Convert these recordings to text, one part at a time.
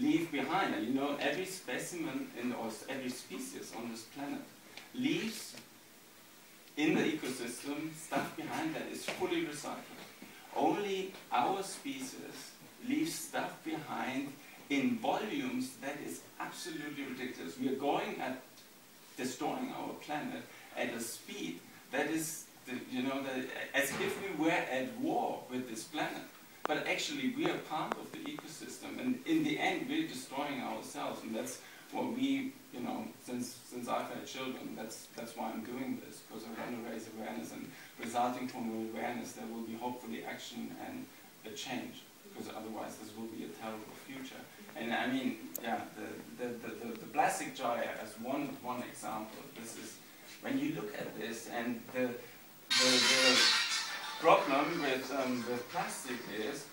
leave behind. And you know, every specimen or every species on this planet leaves in the ecosystem stuff behind that is fully recycled. Only our species leaves stuff behind in volumes that is absolutely ridiculous. We are going at destroying our planet at a speed that is, as if we were at war with this planet. But actually, we are part of the ecosystem, and in the end, we're destroying ourselves, and that's what we, since I've had children, that's why I'm doing this, because I want to raise awareness, and resulting from the awareness, there will be hopefully action and a change, because otherwise this will be a terrible future. And I mean, yeah, the plastic jar as one example. This is when you look at this, and the problem with plastic is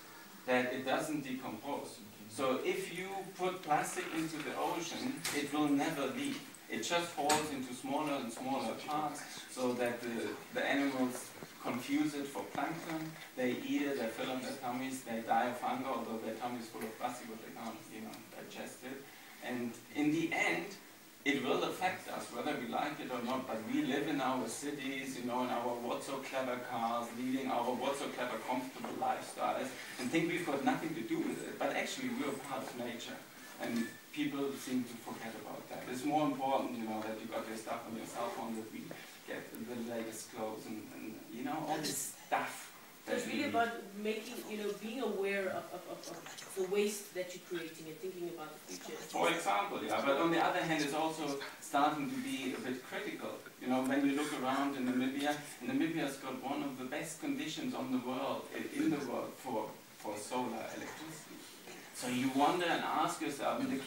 that it doesn't decompose. So if you put plastic into the ocean, it will never leave. It just falls into smaller and smaller parts, so that the animals confuse it for plankton. They eat it, they fill up their tummies, they die of hunger, although their tummy is full of plastic, but they can't, digest it. And in the end, it will affect us, whether we like it or not, but we live in our cities, in our what-so-clever cars, leading our what-so-clever comfortable lifestyles, and think we've got nothing to do with it. But actually, we're part of nature, and people seem to forget about that. It's more important, that you got your stuff on your cell phone, that we get the latest clothes, and all this stuff. So it's really about making, being aware of the waste that you're creating and thinking about the future. For example, yeah, but on the other hand, it's also starting to be a bit critical. When you look around in Namibia's got one of the best conditions in the world for solar electricity. So you wonder and ask yourself, and the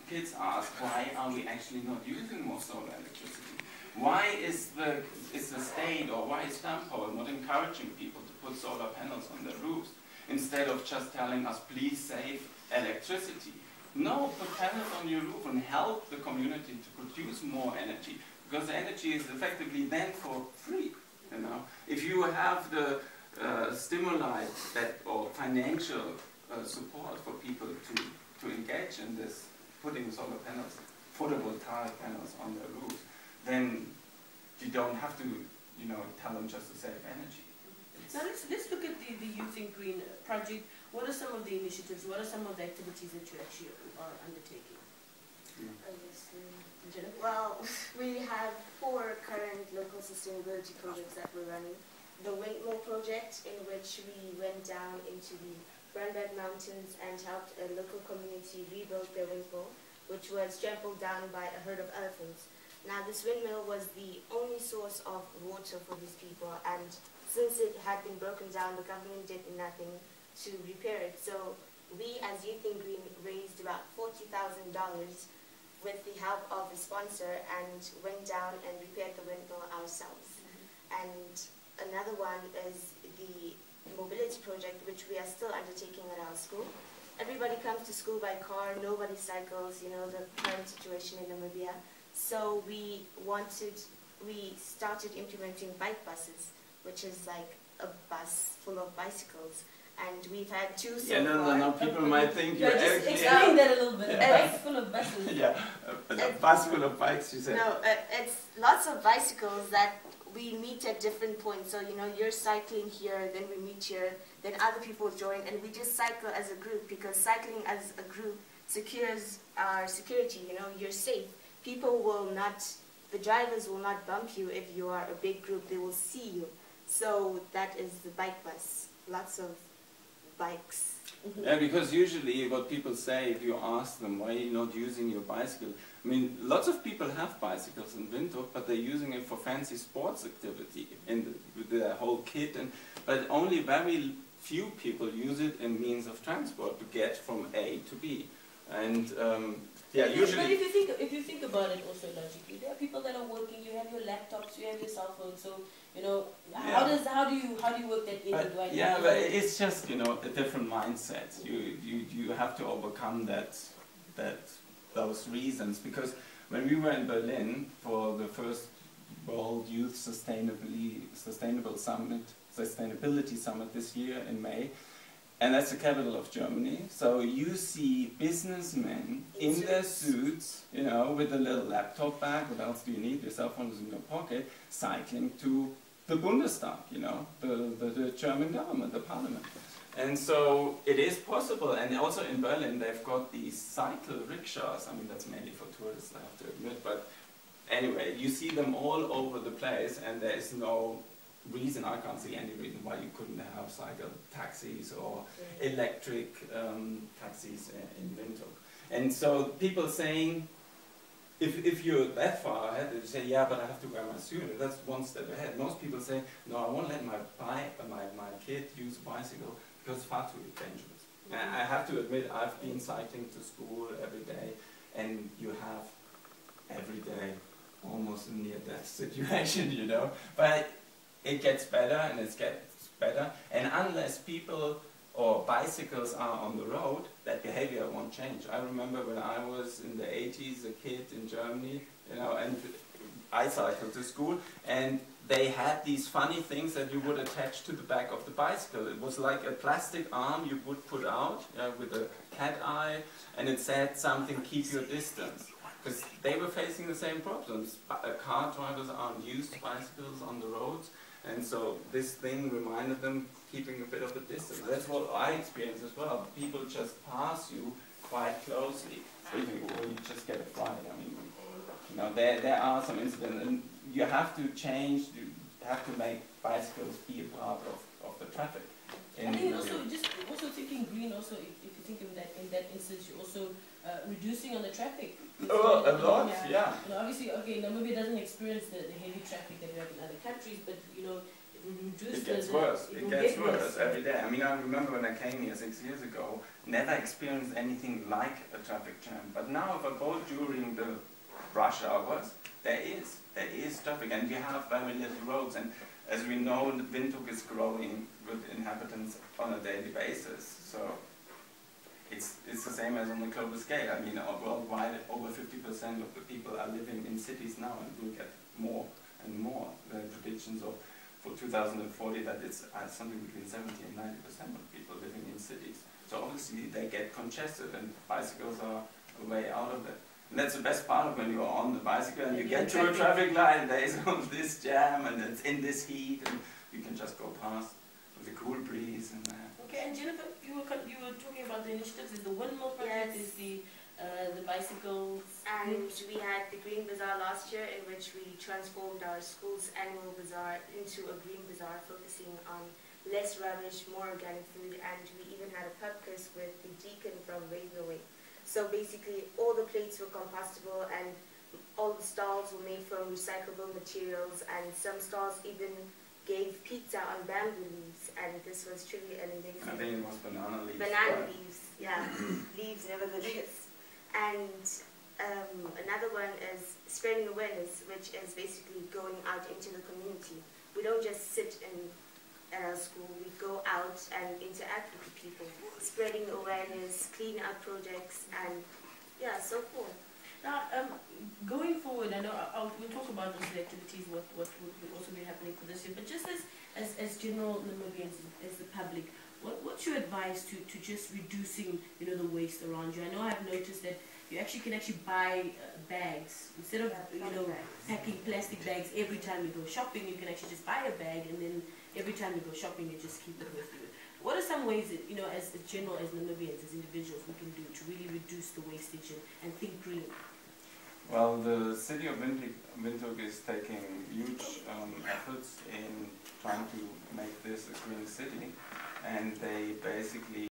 kids ask, why are we actually not using more solar electricity? Why is the state, or why is Stamford not encouraging people to put solar panels on their roofs instead of just telling us, please save electricity? No, put panels on your roof and help the community to produce more energy, because the energy is effectively then for free. If you have the stimuli or financial support for people to engage in this, putting solar panels, photovoltaic panels on their roofs, then you don't have to, tell them just to save energy. Now let's look at the Youth in Green project. What are some of the initiatives? What are some of the activities that you actually are undertaking? Well, we have 4 current local sustainability projects that we're running. The Windmill project, in which we went down into the Brandberg Mountains and helped a local community rebuild their windmill, which was trampled down by a herd of elephants. Now, this windmill was the only source of water for these people, and since it had been broken down, the government did nothing to repair it. So we, as Youth in Green, raised about $40,000 with the help of a sponsor and went down and repaired the windmill ourselves. And another one is the mobility project, which we are still undertaking at our school. Everybody comes to school by car, nobody cycles, the current situation in Namibia. So we started implementing bike buses, which is like a bus full of bicycles. And we've had 2 so far. No, people might think you're just explain that a little bit. Yeah. A bike full of buses. Yeah, a bus full of bikes, you said. No, it's lots of bicycles that we meet at different points. So, you're cycling here, then we meet here, then other people join, and we just cycle as a group, because cycling as a group secures our security, you're safe. The drivers will not bump you if you are a big group, they will see you. So that is the bike bus, lots of bikes. Yeah, because usually what people say, if you ask them why you're not using your bicycle, I mean, lots of people have bicycles in Windhoek, but they're using it for fancy sports activity with their whole kit, but only very few people use it in means of transport to get from A to B. And yeah, usually. But if you think about it also logically, there are people that are working. You have your laptops, you have your cell phones. So how do you work that in? Yeah, but it's just a different mindset. You have to overcome those reasons, because when we were in Berlin for the first World Youth Sustainability Summit this year in May. And that's the capital of Germany. So you see businessmen in their suits, you know, with a little laptop bag, what else do you need? Your cell phone is in your pocket, cycling to the Bundestag, you know, the German government, the parliament. And so it is possible, and also in Berlin they've got these cycle rickshaws. I mean, that's mainly for tourists, I have to admit, but anyway, you see them all over the place, and there is no reason, I can't see any reason why you couldn't have cycle taxis or electric taxis in Windhoek. And so people saying, if you're that far ahead, they say, yeah, but I have to wear my suit. That's one step ahead. Most people say, no, I won't let my kid use a bicycle because it's far too dangerous. And I have to admit, I've been cycling to school every day, and you have every day almost a near-death situation, you know. But it gets better, and it gets better, and unless people or bicycles are on the road, that behavior won't change. I remember when I was in the 80s, a kid in Germany, you know, and I cycled to school, and they had these funny things that you would attach to the back of the bicycle. It was like a plastic arm you would put out with a cat eye, and it said something, keep your distance. Because they were facing the same problems. Car drivers aren't used to bicycles on the roads, and so this thing reminded them keeping a bit of a distance. That's what I experienced as well. People just pass you quite closely. So you just get a fright. I mean, you know, there are some incidents, and you have to change, you have to make bicycles be a part of the traffic. I think also thinking green also, if you think in that instance, you're also reducing on the traffic. Oh, a lot, yeah. You know, obviously, okay, Namibia doesn't experience the heavy traffic that we have in other countries, but you know, it gets worse. It gets worse every day. I mean, I remember when I came here 6 years ago, never experienced anything like a traffic jam. But now, if I go during the rush hours, there is traffic, and you have very little roads. And as we know, Windhoek is growing with inhabitants on a daily basis. So it's the same as on the global scale. I mean, worldwide, over 50% of the people are living in cities now, and we'll get more and more. The predictions for 2040 that it's something between 70 and 90% of people living in cities. So obviously they get congested, and bicycles are a way out of it. And that's the best part of when you're on the bicycle and you get to a traffic light, and there is this jam, and it's in this heat, and you can just go past with a cool breeze. And okay, and Jennifer, you were talking about the initiatives. Is the windmill project? Is the bicycles? And we had the Green Bazaar last year, in which we transformed our school's annual bazaar into a green bazaar, focusing on less rubbish, more organic food, and we even had a pub quiz with the deacon from Windhoek. So basically, all the plates were compostable, and all the stalls were made from recyclable materials, and some stalls even gave pizza on bamboo leaves, and this was truly an amazing. I think it was banana leaves. Banana leaves, yeah, leaves nevertheless. And another one is spreading awareness, which is basically going out into the community. We don't just sit at our school, we go out and interact with the people, spreading awareness, clean up projects, and yeah, so forth. Now, going forward, I know we'll talk about those activities, what will also be happening for this year, but just as general Namibians, as the public, what's your advice to just reducing, you know, the waste around you? I know I've noticed that you can buy bags instead of packing plastic bags every time you go shopping. You can actually just buy a bag, and then every time you go shopping, you just keep it with you. What are some ways that, you know, as general, as Namibians, as individuals, we can do to really reduce the wastage and think green? Well, the city of Windhoek is taking huge efforts in trying to make this a green city, and they basically